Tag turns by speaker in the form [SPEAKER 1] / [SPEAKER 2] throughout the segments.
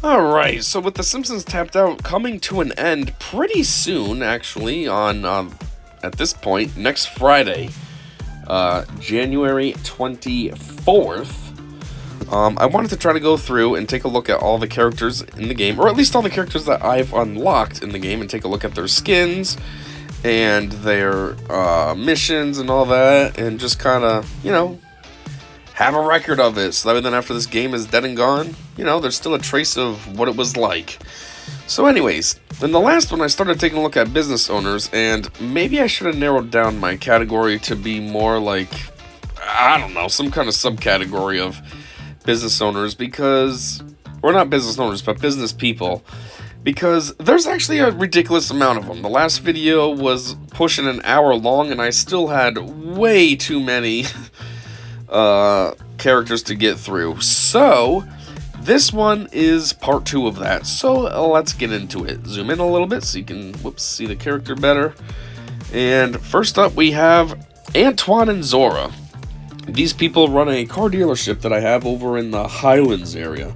[SPEAKER 1] Alright, so with The Simpsons Tapped Out coming to an end pretty soon, actually, on, at this point, next Friday, January 24th, I wanted to try to go through and take a look at all the characters in the game, or at least all the characters that I've unlocked in the game, and take a look at their skins, and their, missions and all that, and just kind of, have a record of it, so that then after this game is dead and gone, there's still a trace of what it was like. So anyways, in the last one I started taking a look at business owners, and maybe I should have narrowed down my category to be more like, I don't know, some kind of subcategory of business owners, because, or not business owners, but business people, because there's actually a ridiculous amount of them. The last video was pushing an hour long, and I still had way too many characters to get through. So this one is part 2 of that. So let's get into it. Zoom in a little bit so you can see the character better. And first up we have Antoine and Zora. These people run a car dealership that I have over in the Highlands area.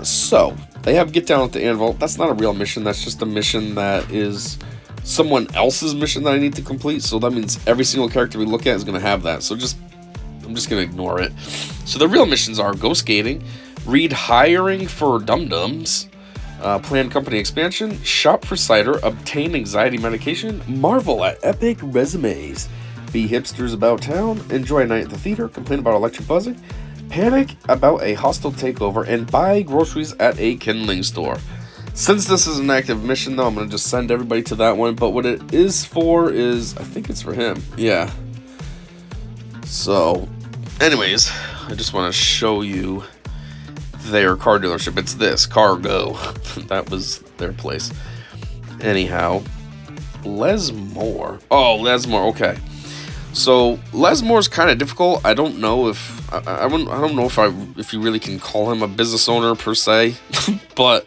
[SPEAKER 1] So they have Get Down at the Anvil. That's not a real mission. That's just a mission that is someone else's mission that I need to complete. So that means every single character we look at is going to have that. So I'm just going to ignore it. So the real missions are go skating, read hiring for dum-dums, plan company expansion, shop for cider, obtain anxiety medication, marvel at epic resumes, be hipsters about town, enjoy a night at the theater, complain about electric buzzing, panic about a hostile takeover, and buy groceries at a kindling store. Since this is an active mission though, I'm going to just send everybody to that one, but what it is for is, I think it's for him, yeah. So, anyways, I just want to show you their car dealership. It's this, Cargo. That was their place. Anyhow, Lesmore. Oh, Lesmore, okay. So, Lesmore's kind of difficult. I don't know if, I don't know if you really can call him a business owner per se, but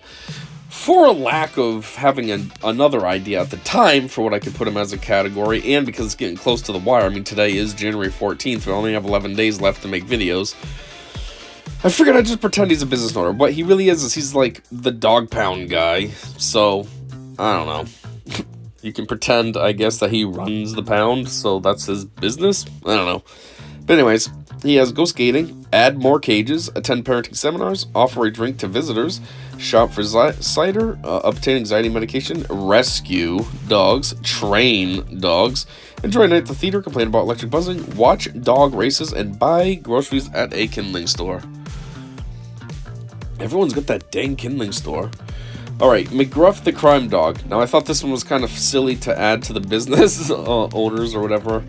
[SPEAKER 1] for lack of having another idea at the time for what I could put him as a category, and because it's getting close to the wire, I mean, today is January 14th, we only have 11 days left to make videos, I figured I'd just pretend he's a business owner. What he really is he's like the dog pound guy, so, I don't know. You can pretend, I guess, that he runs the pound, so that's his business? I don't know. But anyways, he has go skating, add more cages, attend parenting seminars, offer a drink to visitors, shop for cider, obtain anxiety medication, rescue dogs, train dogs, enjoy a night at the theater, complain about electric buzzing, watch dog races, and buy groceries at a kindling store. Everyone's got that dang kindling store. Alright, McGruff the crime dog. Now I thought this one was kind of silly to add to the business owners or whatever,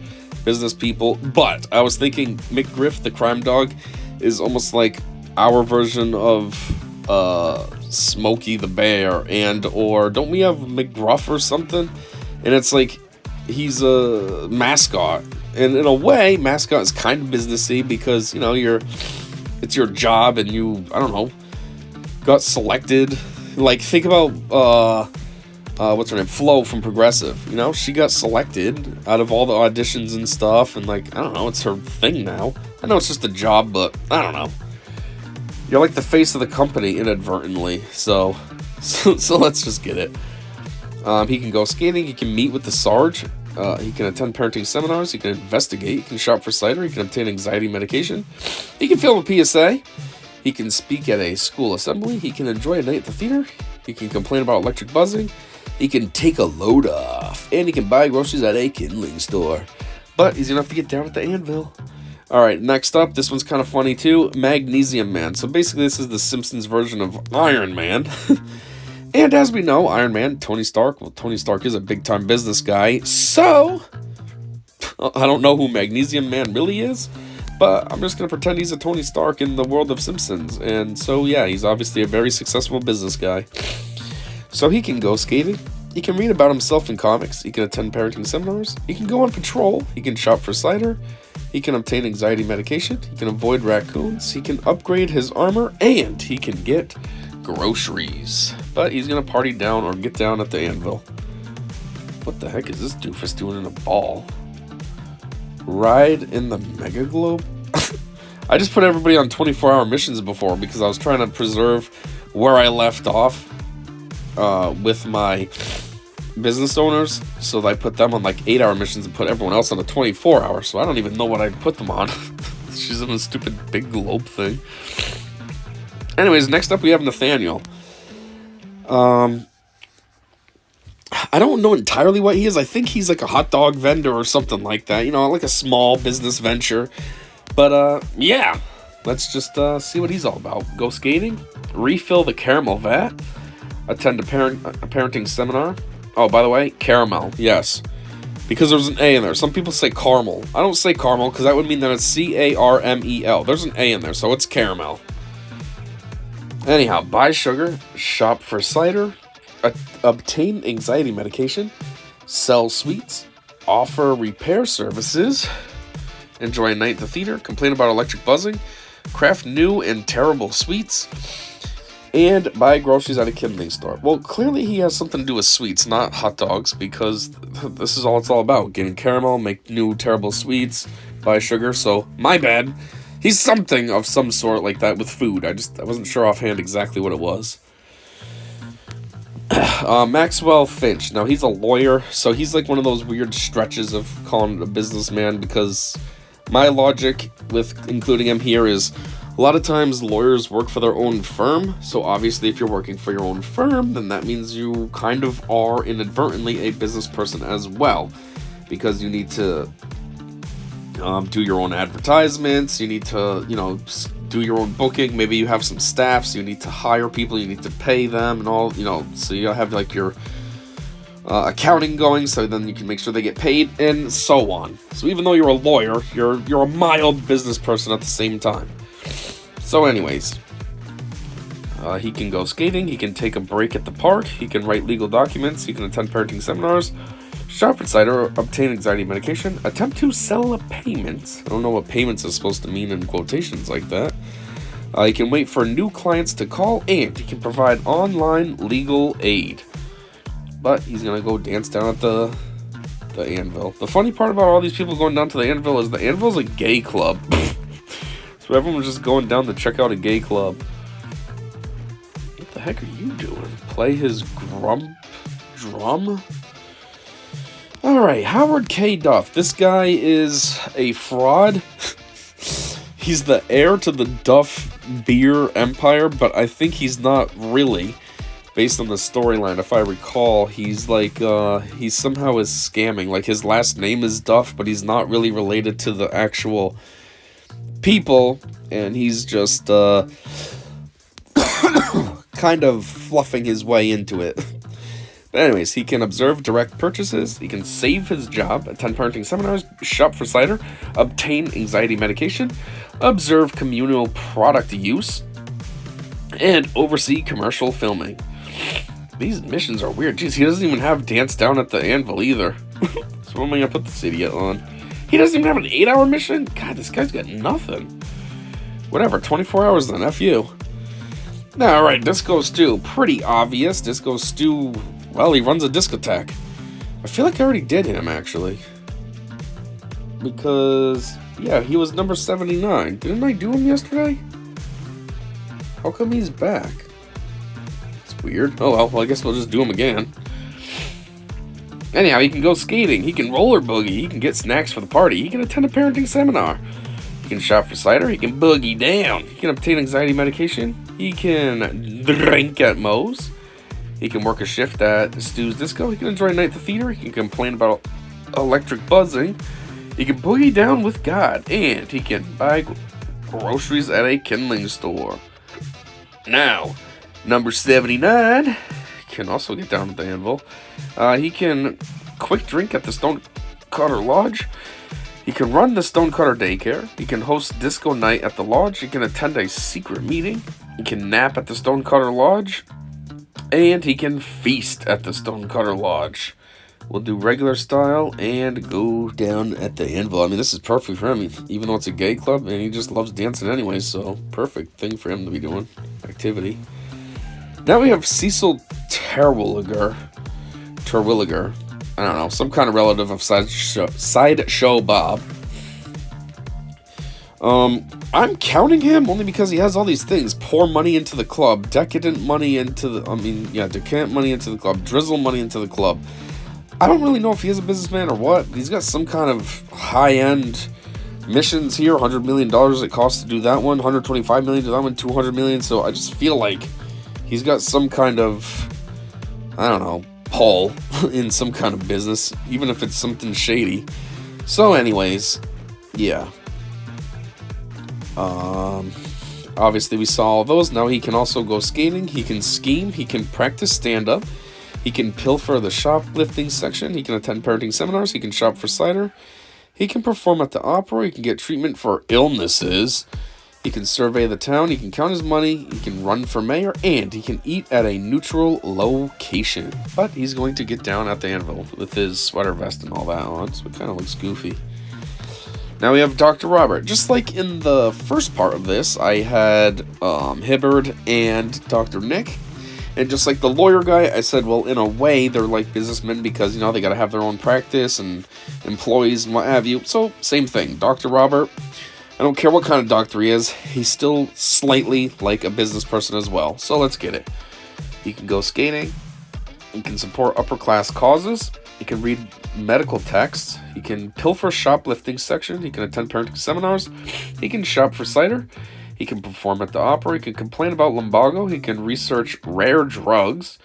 [SPEAKER 1] business people, but I was thinking McGriff the crime dog is almost like our version of Smokey the bear, and or don't we have McGruff or something? And it's like he's a mascot, and in a way mascot is kind of businessy because it's your job, and you, I don't know, got selected. Like, think about what's her name, Flo from Progressive. She got selected out of all the auditions and stuff, and like, I don't know, it's her thing now. I know it's just a job, but I don't know. You're like the face of the company inadvertently, so let's just get it. He can go skating, he can meet with the Sarge, he can attend parenting seminars, he can investigate, he can shop for cider, he can obtain anxiety medication, he can film a PSA, he can speak at a school assembly, he can enjoy a night at the theater, he can complain about electric buzzing, he can take a load off, and he can buy groceries at a kindling store. But he's gonna have to get down at the anvil. Alright, next up, this one's kind of funny too, Magnesium Man. So basically this is the Simpsons version of Iron Man. And as we know, Iron Man, Tony Stark, well, Tony Stark is a big-time business guy, so I don't know who Magnesium Man really is, but I'm just going to pretend he's a Tony Stark in the world of Simpsons. And so, yeah, he's obviously a very successful business guy. So he can go skating, he can read about himself in comics, he can attend parenting seminars, he can go on patrol, he can shop for cider, he can obtain anxiety medication, he can avoid raccoons, he can upgrade his armor, and he can get groceries. But he's going to party down or get down at the anvil. What the heck is this doofus doing in a ball? Ride in the Mega Globe? I just put everybody on 24-hour missions before because I was trying to preserve where I left off with my business owners. So I put them on like 8-hour missions and put everyone else on a 24-hour. So I don't even know what I'd put them on. She's in a stupid big globe thing. Anyways, next up we have Nathaniel. I don't know entirely what he is. I think he's like a hot dog vendor or something like that. You know, like a small business venture. But, yeah. Let's just see what he's all about. Go skating. Refill the caramel vat. Attend a parenting seminar. Oh, by the way, caramel. Yes. Because there's an A in there. Some people say caramel. I don't say caramel because that would mean that it's C-A-R-M-E-L. There's an A in there, so it's caramel. Anyhow, buy sugar. Shop for cider. Obtain anxiety medication, sell sweets, offer repair services, enjoy a night at the theater, complain about electric buzzing, craft new and terrible sweets, and buy groceries at a kindling store. Well, clearly he has something to do with sweets, not hot dogs, because this is all it's all about. Getting caramel, make new terrible sweets, buy sugar, so my bad. He's something of some sort like that with food. I wasn't sure offhand exactly what it was. Maxwell Finch. Now, he's a lawyer, so he's like one of those weird stretches of calling it a businessman, because my logic with including him here is a lot of times lawyers work for their own firm, so obviously if you're working for your own firm, then that means you kind of are inadvertently a business person as well, because you need to do your own advertisements, you need to, do your own booking, maybe you have some staff, so you need to hire people, you need to pay them, and all, so you have like your accounting going, so then you can make sure they get paid, and so on. So even though you're a lawyer, you're a mild business person at the same time. So anyways, he can go skating, he can take a break at the park, he can write legal documents, he can attend parenting seminars, shop for cider, obtain anxiety medication, attempt to sell a payment. I don't know what payments is supposed to mean in quotations like that. He can wait for new clients to call, and he can provide online legal aid. But he's going to go dance down at the Anvil. The funny part about all these people going down to the Anvil is the Anvil's a gay club. So everyone was just going down to check out a gay club. What the heck are you doing? Play his drum? Alright, Howard K. Duff. This guy is a fraud. He's the heir to the Duff beer empire, but I think he's not really. Based on the storyline, if I recall, he's like, he somehow is scamming. Like, his last name is Duff, but he's not really related to the actual people, and he's just, kind of fluffing his way into it. But anyways, he can observe direct purchases, he can save his job, attend parenting seminars, shop for cider, obtain anxiety medication, observe communal product use, and oversee commercial filming. These missions are weird. Jeez, he doesn't even have dance down at the Anvil either. So when am I gonna put this idiot on? He doesn't even have an 8-hour mission? God, this guy's got nothing. Whatever, 24 hours then, F you. Alright, Disco Stew. Pretty obvious. Disco Stew, well, he runs a discotheque. I feel like I already did him, actually. Because, yeah, he was number 79. Didn't I do him yesterday? How come he's back? It's weird. Oh, well, I guess we'll just do him again. Anyhow, he can go skating, he can roller boogie, he can get snacks for the party, he can attend a parenting seminar, he can shop for cider, he can boogie down, he can obtain anxiety medication, he can drink at Moe's, he can work a shift at Stu's Disco, he can enjoy a night at the theater, he can complain about electric buzzing, he can boogie down with God, and he can buy groceries at a kindling store. Now, number 79 can also get down at the Anvil. He can quick drink at the Stonecutter Lodge. He can run the Stonecutter Daycare. He can host disco night at the lodge. He can attend a secret meeting. He can nap at the Stonecutter Lodge. And he can feast at the Stonecutter Lodge. We'll do regular style and go down at the Anvil. I mean, this is perfect for him, even though it's a gay club, and he just loves dancing anyway, so perfect thing for him to be doing. Activity. Now we have Cecil Terwilliger. I don't know, some kind of relative of Sideshow Bob. I'm counting him only because he has all these things. Pour money into the club, decadent money into the, decadent money into the club, drizzle money into the club. I don't really know if he is a businessman or what. He's got some kind of high-end missions here. $100 million it costs to do that one, $125 million to that one, $200 million. So I just feel like he's got some kind of, I don't know, pull in some kind of business, even if it's something shady. So anyways, yeah. Obviously we saw all those. Now he can also go skating, he can scheme, he can practice stand-up, he can pilfer the shoplifting section, he can attend parenting seminars, he can shop for cider, he can perform at the opera, he can get treatment for illnesses, he can survey the town, he can count his money, he can run for mayor, and he can eat at a neutral location. But he's going to get down at the anvil with his sweater vest and all that on, so it kind of looks goofy. Now we have Dr. Robert. Just like in the first part of this, I had Hibbard and Dr. Nick. And just like the lawyer guy, I said, well, in a way, they're like businessmen because, they got to have their own practice and employees and what have you. So, same thing. Dr. Robert, I don't care what kind of doctor he is, he's still slightly like a business person as well. So, let's get it. He can go skating. He can support upper-class causes. He can read medical texts. He can pilfer shoplifting section. He can attend parenting seminars. He can shop for cider. He can perform at the opera. He can complain about lumbago. He can research rare drugs.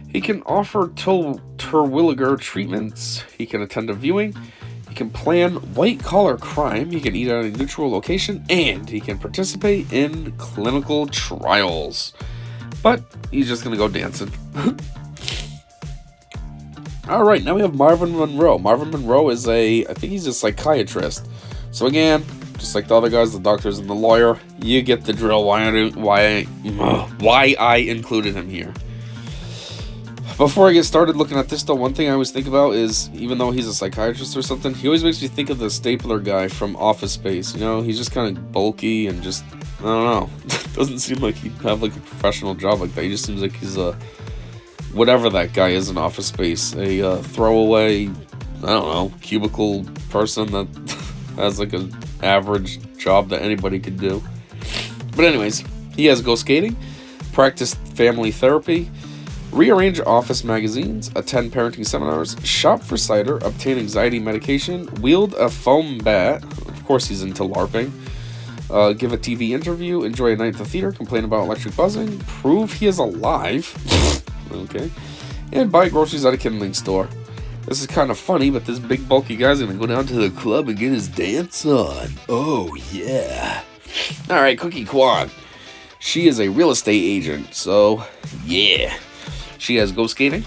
[SPEAKER 1] He can offer Terwilliger treatments. He can attend a viewing. He can plan white-collar crime. He can eat at a neutral location. And he can participate in clinical trials. But he's just going to go dancing. Alright, now we have Marvin Monroe. Marvin Monroe is I think he's a psychiatrist. So again, just like the other guys, the doctors and the lawyer, you get the drill why I included him here. Before I get started looking at this though, one thing I always think about is, even though he's a psychiatrist or something, he always makes me think of the stapler guy from Office Space. He's just kind of bulky and just, I don't know. Doesn't seem like he'd have like a professional job like that. He just seems like he's a whatever that guy is in Office Space, a throwaway, I don't know, cubicle person that has like an average job that anybody could do. But anyways, he has go skating, practice family therapy, rearrange office magazines, attend parenting seminars, shop for cider, obtain anxiety medication, wield a foam bat, of course he's into LARPing, give a TV interview, enjoy a night at the theater, complain about electric buzzing, prove he is alive, okay, and buy groceries at a kindling store. This is kind of funny, but this big bulky guy's gonna go down to the club and get his dance on. Oh yeah. Alright, Cookie Kwan. She is a real estate agent, so yeah. She has go skating,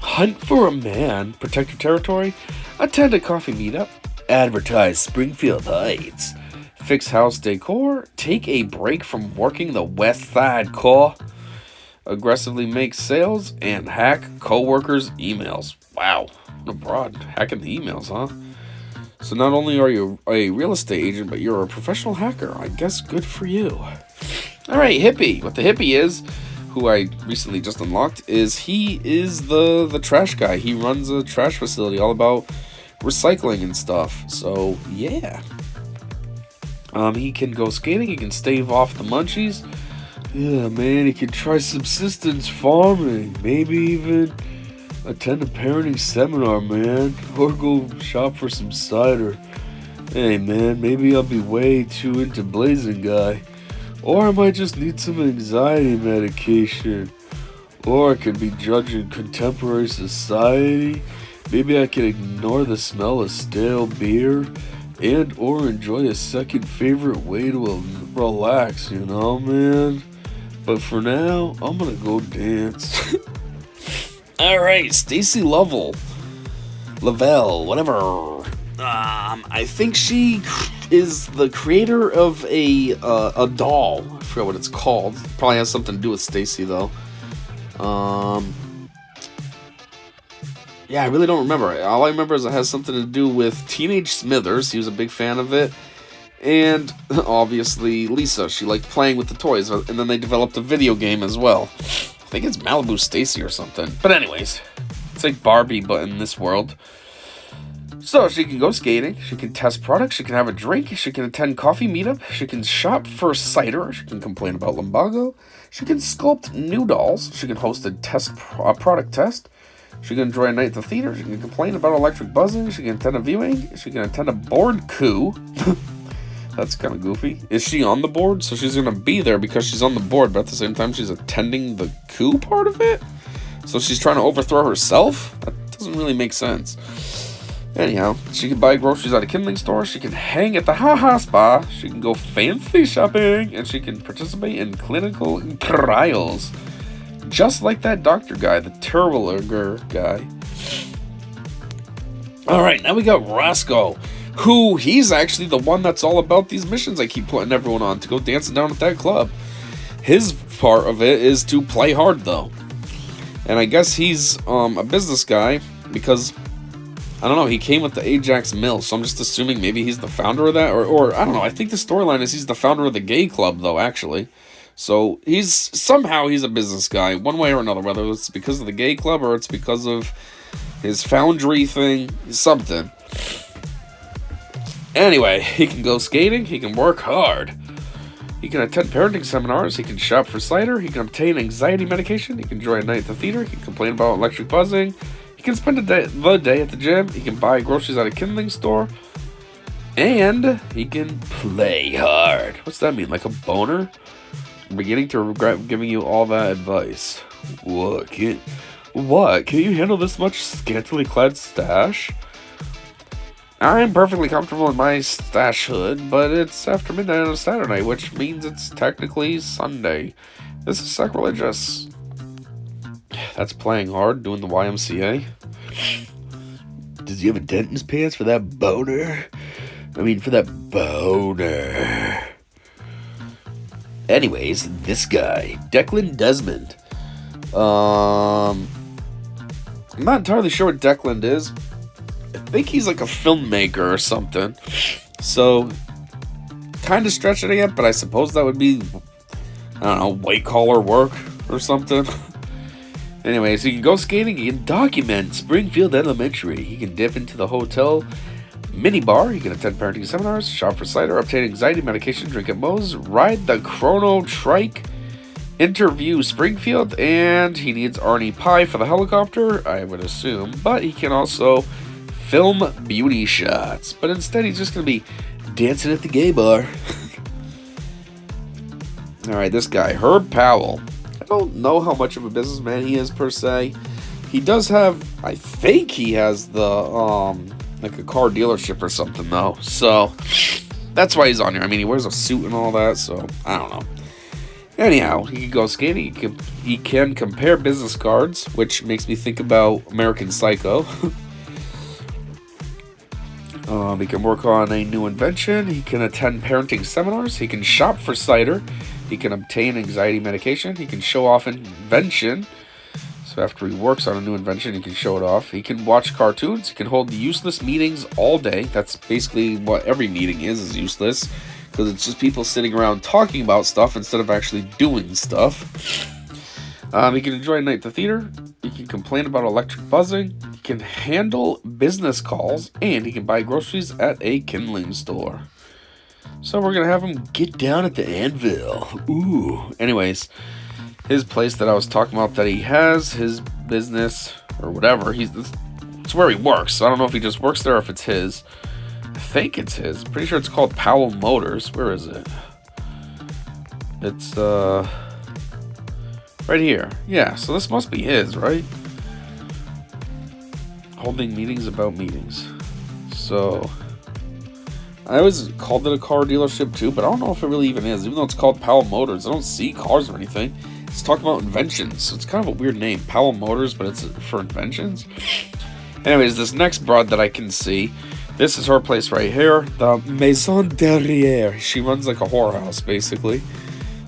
[SPEAKER 1] hunt for a man, protect your territory, attend a coffee meetup, advertise Springfield Heights, fix house decor, take a break from working the West Side Core, aggressively make sales, and hack co-workers' emails. Wow, what a broad. Hacking the emails, huh? So not only are you a real estate agent, but you're a professional hacker. I guess good for you. Alright, Hippie. What the Hippie is, who I recently just unlocked, is he is the trash guy. He runs a trash facility all about recycling and stuff. So, yeah. He can go skating. He can stave off the munchies. Yeah, man, he can try subsistence farming. Maybe even attend a parenting seminar, man. Or go shop for some cider. Hey, man, maybe I'll be way too into Blazing Guy. Or I might just need some anxiety medication. Or I could be judging contemporary society. Maybe I can ignore the smell of stale beer. And or enjoy a second favorite way to relax, man? But for now, I'm gonna go dance. Alright, Stacy Lavelle, whatever. I think she is the creator of a doll. I forgot what it's called. Probably has something to do with Stacy though. Yeah, I really don't remember. All I remember is it has something to do with Teenage Smithers. He was a big fan of it. And obviously Lisa, she liked playing with the toys, and then they developed a video game as well. I think it's Malibu Stacy or something. But anyways, it's like Barbie, but in this world. So she can go skating, she can test products, she can have a drink, she can attend coffee meetup, she can shop for cider, she can complain about lumbago, she can sculpt new dolls, she can host a product test, she can enjoy a night at the theater, she can complain about electric buzzing, she can attend a viewing, she can attend a board coup. That's kind of goofy. Is she on the board? So she's going to be there because she's on the board, but at the same time she's attending the coup part of it? So she's trying to overthrow herself? That doesn't really make sense. Anyhow, she can buy groceries at a kindling store, she can hang at the Ha-Ha Spa, she can go fancy shopping, and she can participate in clinical trials. Just like that doctor guy, the Terwilliger guy. Alright, now we got Roscoe. He's actually the one that's all about these missions I keep putting everyone on to go dancing down at that club. His part of it is to play hard, though. And I guess he's a business guy because, I don't know, he came with the Ajax Mill, so I'm just assuming maybe he's the founder of that, or I don't know, I think the storyline is he's the founder of the gay club, though, actually. So somehow he's a business guy, one way or another, whether it's because of the gay club or it's because of his foundry thing, something. Anyway, he can go skating, he can work hard, he can attend parenting seminars, he can shop for cider, he can obtain anxiety medication, he can enjoy a night at the theater, he can complain about electric buzzing, he can spend the day at the gym, he can buy groceries at a kindling store, and he can play hard. What's that mean, like a boner? I'm beginning to regret giving you all that advice. What? Can you handle this much scantily clad stash? I'm perfectly comfortable in my stash hood, but it's after midnight on a Saturday, which means it's technically Sunday. This is sacrilegious. That's playing hard, doing the YMCA. Does he have a dent in his pants for that boner? Anyways, this guy, Declan Desmond. I'm not entirely sure what Declan is. I think he's like a filmmaker or something. So, kind of stretching it, but I suppose that would be, I don't know, white collar work or something. Anyways, he can go skating, he can document Springfield Elementary, he can dip into the hotel minibar, he can attend parenting seminars, shop for cider, obtain anxiety medication, drink at Moe's, ride the Chrono Trike, interview Springfield, and he needs Arnie Pie for the helicopter, I would assume, but he can also film beauty shots, but instead he's just going to be dancing at the gay bar. Alright, this guy, Herb Powell. I don't know how much of a businessman he is per se. He does have, I think he has the, like a car dealership or something though, so that's why he's on here. I mean, he wears a suit and all that, so I don't know. Anyhow, he can go skating, he can compare business cards, which makes me think about American Psycho. He can work on a new invention, he can attend parenting seminars, he can shop for cider, he can obtain anxiety medication, he can show off invention. So after he works on a new invention, he can show it off. He can watch cartoons, he can hold useless meetings all day. That's basically what every meeting is useless. Because it's just people sitting around talking about stuff instead of actually doing stuff. He can enjoy a night at the theater. He can complain about electric buzzing. He can handle business calls. And he can buy groceries at a kindling store. So we're going to have him get down at the anvil. Ooh. Anyways, his place that I was talking about that he has, his business, or whatever, it's where he works. So I don't know if he just works there or if it's his. I think it's his. Pretty sure it's called Powell Motors. Where is it? It's, right here. Yeah, so this must be his, right? Holding meetings about meetings. So, I always called it a car dealership too, but I don't know if it really even is. Even though it's called Powell Motors, I don't see cars or anything. It's talking about inventions, so it's kind of a weird name. Powell Motors, but it's for inventions. Anyways, this next broad that I can see, this is her place right here, the Maison Derrière. She runs like a whorehouse, basically.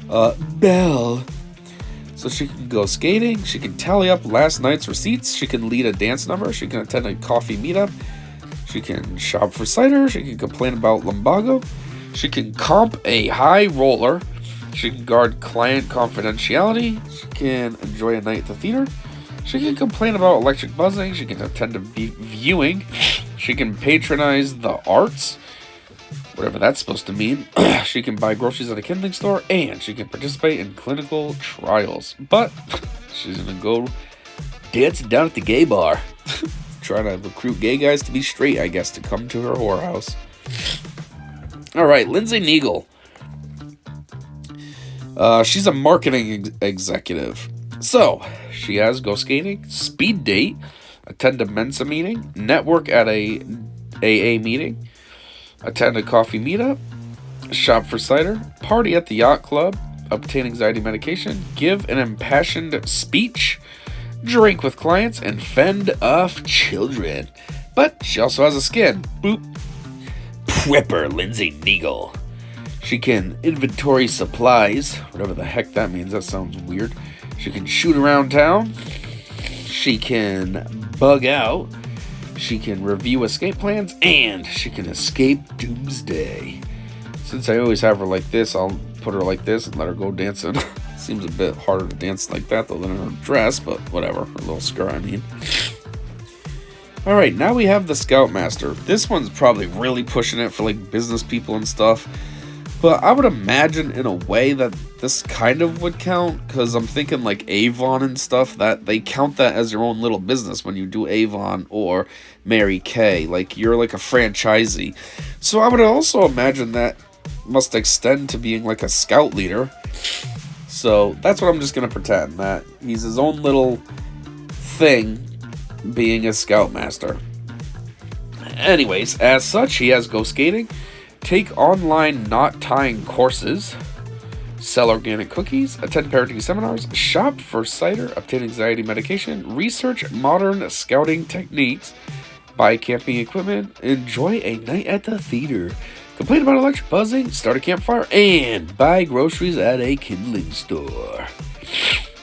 [SPEAKER 1] Belle. So she can go skating, she can tally up last night's receipts, she can lead a dance number, she can attend a coffee meetup, she can shop for cider, she can complain about lumbago, she can comp a high roller, she can guard client confidentiality, she can enjoy a night at the theater, she can complain about electric buzzing, she can attend a viewing, She can patronize the arts, whatever that's supposed to mean. She can buy groceries at a kindling store, and she can participate in clinical trials. But she's gonna go dancing down at the gay bar. Trying to recruit gay guys to be straight, I guess, to come to her whorehouse. Alright, Lindsay Neagle. She's a marketing executive. So, she has go skating, speed date, attend a Mensa meeting, network at a AA meeting, attend a coffee meetup, shop for cider, party at the yacht club, obtain anxiety medication, give an impassioned speech, drink with clients, and fend off children. But she also has a skin. Boop. Prepper Lindsay Neagle. She can inventory supplies, whatever the heck that means. That sounds weird. She can shoot around town. She can bug out. She can review escape plans, and she can escape doomsday. Since I always have her like this, I'll put her like this and let her go dancing. Seems a bit harder to dance like that though than in her dress, but whatever. Her little skirt, I mean. Alright, now we have the Scoutmaster. This one's probably really pushing it for like business people and stuff. But I would imagine in a way that this kind of would count, because I'm thinking like Avon and stuff, that they count that as your own little business when you do Avon or Mary Kay. Like you're like a franchisee. So I would also imagine that must extend to being like a scout leader. So that's what I'm just going to pretend, that he's his own little thing being a Scoutmaster. Anyways, as such, he has go skating, take online knot tying courses, sell organic cookies, attend parenting seminars, shop for cider, obtain anxiety medication, research modern scouting techniques, buy camping equipment, enjoy a night at the theater, complain about electric buzzing, start a campfire, and buy groceries at a kindling store.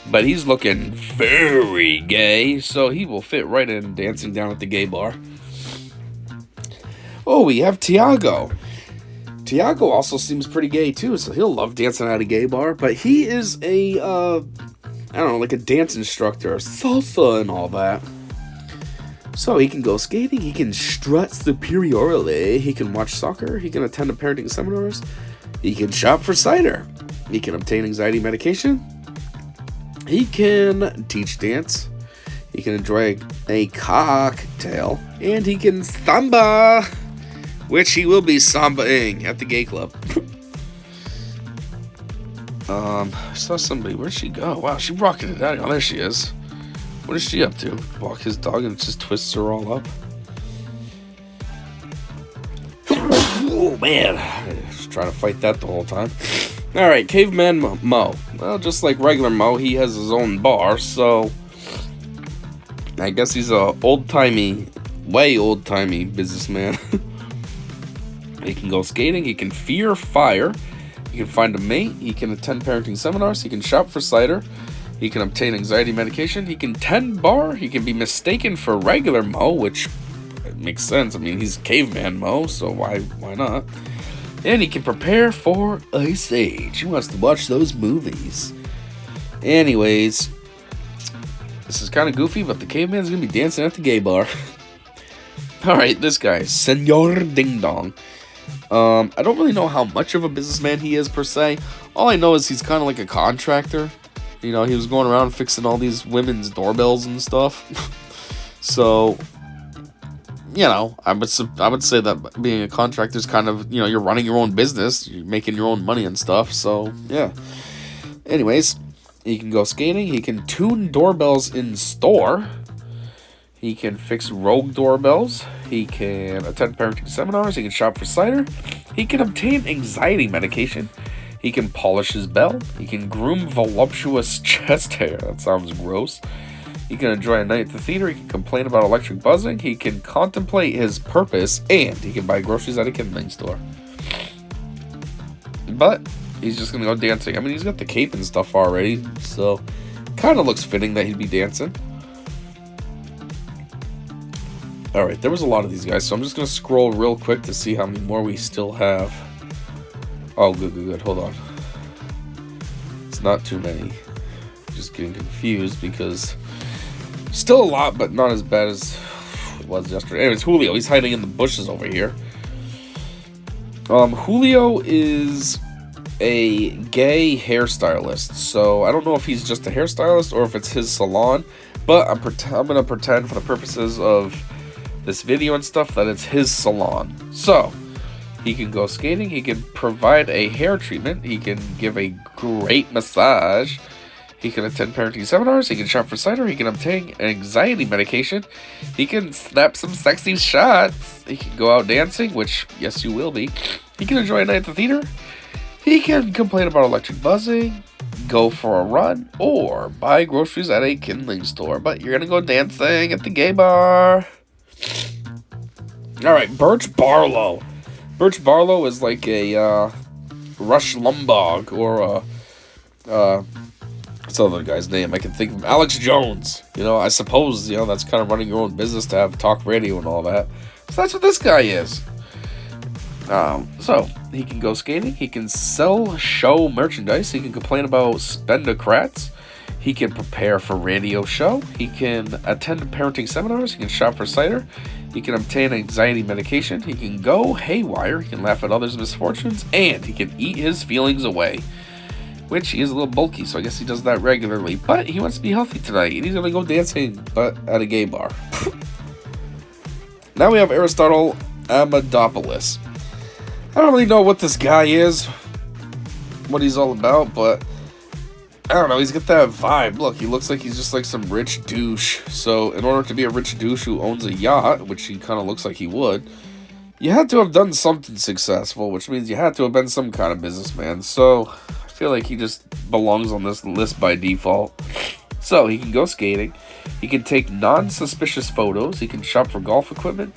[SPEAKER 1] But he's looking very gay, so he will fit right in dancing down at the gay bar. Oh, we have Tiago. Tiago also seems pretty gay too, so he'll love dancing at a gay bar. But he is a, I don't know, like a dance instructor, salsa and all that. So he can go skating, he can strut superiorly, he can watch soccer, he can attend parenting seminars, he can shop for cider, he can obtain anxiety medication, he can teach dance, he can enjoy a cocktail, and he can samba, which he will be sambaing at the gay club. I saw somebody, where'd she go? Wow, she rocketed out. Oh, there she is. What is she up to? Walk his dog and it just twists her all up. Oh man, I was trying to fight that the whole time. Alright, Caveman Mo. Well, just like regular Mo, he has his own bar, so I guess he's a old-timey, way old-timey businessman. He can go skating, he can fear fire, he can find a mate, he can attend parenting seminars, he can shop for cider, he can obtain anxiety medication, he can tend bar, he can be mistaken for regular Mo, which makes sense. I mean, he's Caveman Mo, so why not? And he can prepare for Ice Age. He wants to watch those movies. Anyways, this is kind of goofy, but the caveman's going to be dancing at the gay bar. Alright, this guy, Senor Ding Dong. I don't really know how much of a businessman he is, per se. All I know is he's kind of like a contractor. You know, he was going around fixing all these women's doorbells and stuff. So, you know, I would say that being a contractor is kind of, you know, you're running your own business, you're making your own money and stuff, so, yeah. Anyways, he can go skating, he can tune doorbells in store, he can fix rogue doorbells, he can attend parenting seminars, he can shop for cider, he can obtain anxiety medication, he can polish his bell, he can groom voluptuous chest hair, that sounds gross, he can enjoy a night at the theater, he can complain about electric buzzing, he can contemplate his purpose, and he can buy groceries at a kindling store. But he's just going to go dancing. I mean, he's got the cape and stuff already, so kind of looks fitting that he'd be dancing. Alright, there was a lot of these guys, so I'm just going to scroll real quick to see how many more we still have. Oh, good, hold on. It's not too many. Just getting confused because still a lot, but not as bad as it was yesterday. Anyways, Julio, he's hiding in the bushes over here. Julio is a gay hairstylist, so I don't know if he's just a hairstylist or if it's his salon, but I'm gonna pretend for the purposes of this video and stuff that it's his salon. So he can go skating, he can provide a hair treatment, he can give a great massage, he can attend parenting seminars, he can shop for cider, he can obtain anxiety medication, he can snap some sexy shots, he can go out dancing, which, yes, you will be, he can enjoy a night at the theater, he can complain about electric buzzing, go for a run, or buy groceries at a kindling store, but you're gonna go dancing at the gay bar. Alright, Birch Barlow. Birch Barlow is like a, Rush Limbaugh, or, what's the other guy's name? I can think of him. Alex Jones. You know, I suppose, you know, that's kind of running your own business to have talk radio and all that. So that's what this guy is. So, he can go skating, he can sell show merchandise, he can complain about spendocrats, he can prepare for radio show, he can attend parenting seminars, he can shop for cider, he can obtain anxiety medication, he can go haywire, he can laugh at others' misfortunes, and he can eat his feelings away. Which, he is a little bulky, so I guess he does that regularly. But he wants to be healthy tonight, and he's going to go dancing, but at a gay bar. Now we have Aristotle Amadopoulos. I don't really know what this guy is, what he's all about, but I don't know, he's got that vibe. Look, he looks like he's just like some rich douche. So, in order to be a rich douche who owns a yacht, which he kind of looks like he would, you had to have done something successful, which means you had to have been some kind of businessman. So, I feel like he just belongs on this list by default. So, he can go skating, he can take non-suspicious photos, he can shop for golf equipment,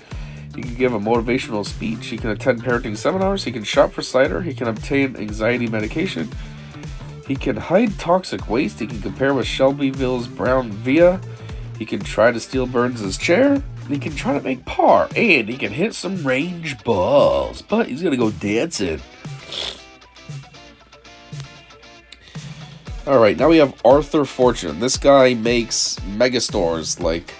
[SPEAKER 1] he can give a motivational speech, he can attend parenting seminars, he can shop for cider, he can obtain anxiety medication, he can hide toxic waste, he can compare with Shelbyville's Brown Via, he can try to steal Burns' chair, he can try to make par, and he can hit some range balls, but he's gonna go dancing. Alright, now we have Arthur Fortune. This guy makes megastores like,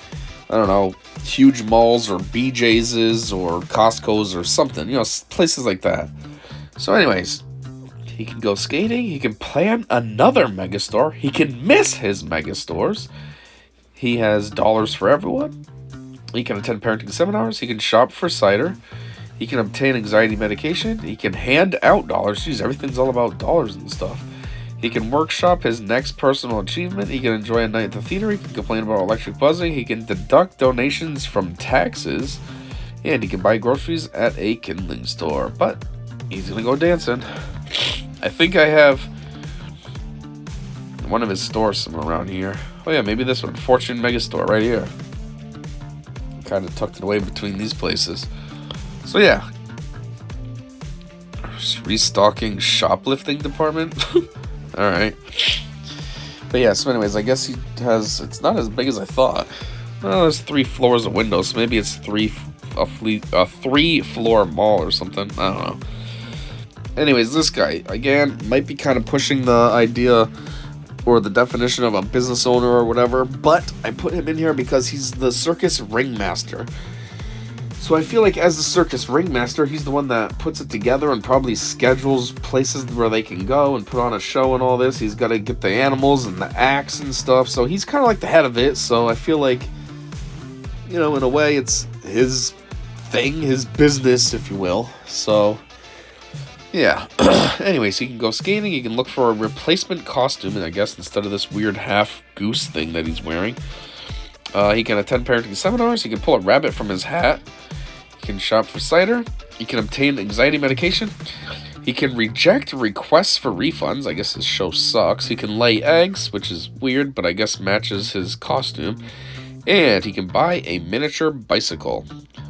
[SPEAKER 1] I don't know, huge malls or BJ's or Costco's or something, you know, places like that. So anyways, he can go skating, he can plan another megastore, he can miss his megastores, he has dollars for everyone, he can attend parenting seminars, he can shop for cider, he can obtain anxiety medication, he can hand out dollars, geez, everything's all about dollars and stuff. He can workshop his next personal achievement, he can enjoy a night at the theater, he can complain about electric buzzing, he can deduct donations from taxes, and he can buy groceries at a kindling store. But he's gonna go dancing. I think I have one of his stores somewhere around here. Oh yeah, maybe this one, Fortune Megastore, right here. Kind of tucked it away between these places. So yeah. Restocking shoplifting department. Alright. But yeah, so anyways, I guess he has, it's not as big as I thought. Well, there's 3 floors of windows, so maybe it's a 3-floor mall or something. I don't know. Anyways, this guy, again, might be kind of pushing the idea or the definition of a business owner or whatever, but I put him in here because he's the circus ringmaster. So I feel like as the circus ringmaster, he's the one that puts it together and probably schedules places where they can go and put on a show and all this. He's got to get the animals and the acts and stuff. So he's kind of like the head of it. So I feel like, you know, in a way, it's his thing, his business, if you will. So, yeah. Anyways, he can go skating. He can look for a replacement costume, I guess, instead of this weird half goose thing that he's wearing. He can attend parenting seminars. He can pull a rabbit from his hat. He can shop for cider. He can obtain anxiety medication. He can reject requests for refunds. I guess his show sucks. He can lay eggs, which is weird, but I guess matches his costume. And he can buy a miniature bicycle.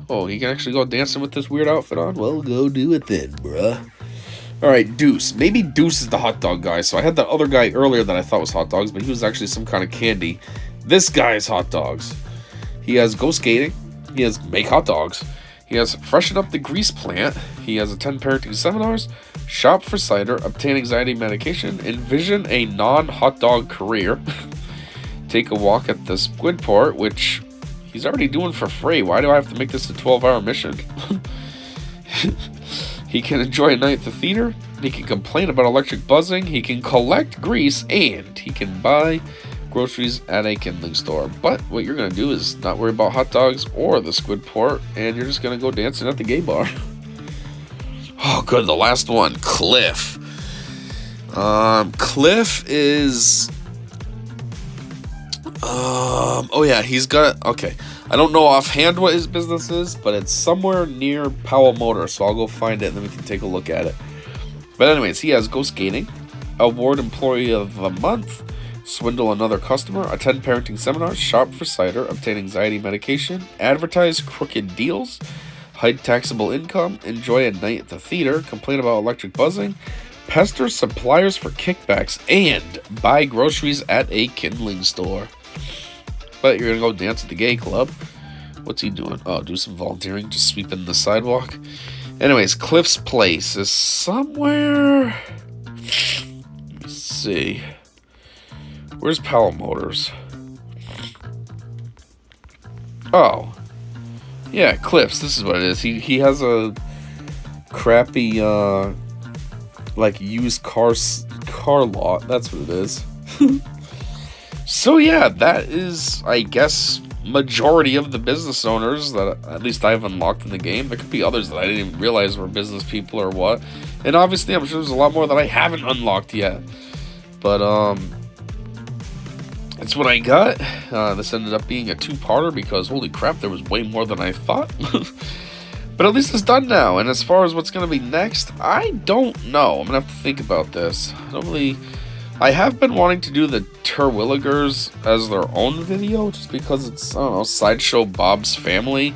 [SPEAKER 1] Oh, he can actually go dancing with this weird outfit on? Well, go do it then, bruh. Alright, Deuce. Maybe Deuce is the hot dog guy. So I had that other guy earlier that I thought was hot dogs, but he was actually some kind of candy. This guy is hot dogs. He has go skating. He has make hot dogs. He has freshen up the grease plant. He has attend parenting seminars, shop for cider, obtain anxiety medication, envision a non-hot dog career, take a walk at the squid port, which He's already doing for free. Why do I have to make this a 12-hour mission? He can enjoy a night at the theater. He can complain about electric buzzing. He can collect grease. And he can buy groceries at a kindling store. But what you're going to do is not worry about hot dogs or the squid port. And you're just going to go dancing at the gay bar. Oh, good. The last one. Cliff. Cliff is... oh yeah, he's got... Okay. I don't know offhand what his business is, but it's somewhere near Powell Motor, so I'll go find it and then we can take a look at it. But anyways, he has Go Skating, Award Employee of the Month, Swindle Another Customer, Attend Parenting Seminars, Shop for Cider, Obtain Anxiety Medication, Advertise Crooked Deals, Hide Taxable Income, Enjoy a Night at the Theater, Complain about Electric Buzzing, Pester Suppliers for Kickbacks, and Buy Groceries at a Kindling Store. But you're gonna go dance at the gay club. What's he doing? Oh, do some volunteering, just sweeping the sidewalk. Anyways, Cliff's place is somewhere... Let me see. Where's Powell Motors? Oh. Yeah, Cliff's. This is what it is. He has a crappy, like, used car lot. That's what it is. So yeah, that is, I guess, majority of the business owners that at least I've unlocked in the game. There could be others that I didn't even realize were business people or what. And obviously, I'm sure there's a lot more that I haven't unlocked yet. But, that's what I got. This ended up being a two-parter because, holy crap, there was way more than I thought. But at least it's done now. And as far as what's going to be next, I don't know. I'm going to have to think about this. I have been wanting to do the Terwilligers as their own video, just because it's, I don't know, Sideshow Bob's family.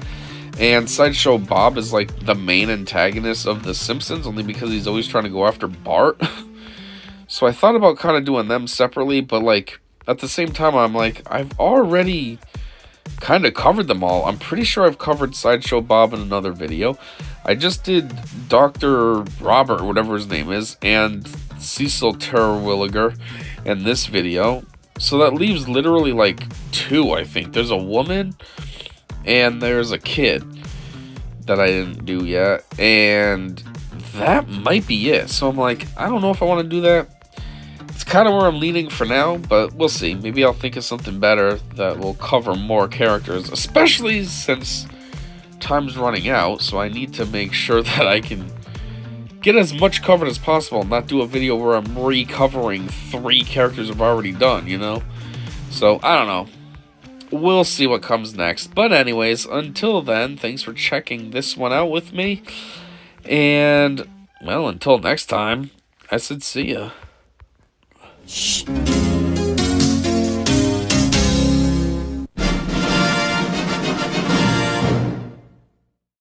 [SPEAKER 1] And Sideshow Bob is like the main antagonist of The Simpsons, only because he's always trying to go after Bart. So I thought about kind of doing them separately, but like, at the same time, I'm like, I've already kind of covered them all. I'm pretty sure I've covered Sideshow Bob in another video. I just did Dr. Robert, or whatever his name is, and Cecil Terwilliger in this video. So that leaves literally like two, I think. There's a woman and there's a kid that I didn't do yet. And that might be it. So I'm like, I don't know if I want to do that. It's kind of where I'm leaning for now, but we'll see. Maybe I'll think of something better that will cover more characters, especially since time's running out. So I need to make sure that I can get as much covered as possible and not do a video where I'm recovering 3 characters I've already done, you know? So, I don't know. We'll see what comes next. But anyways, until then, thanks for checking this one out with me. And, well, until next time, I said see ya.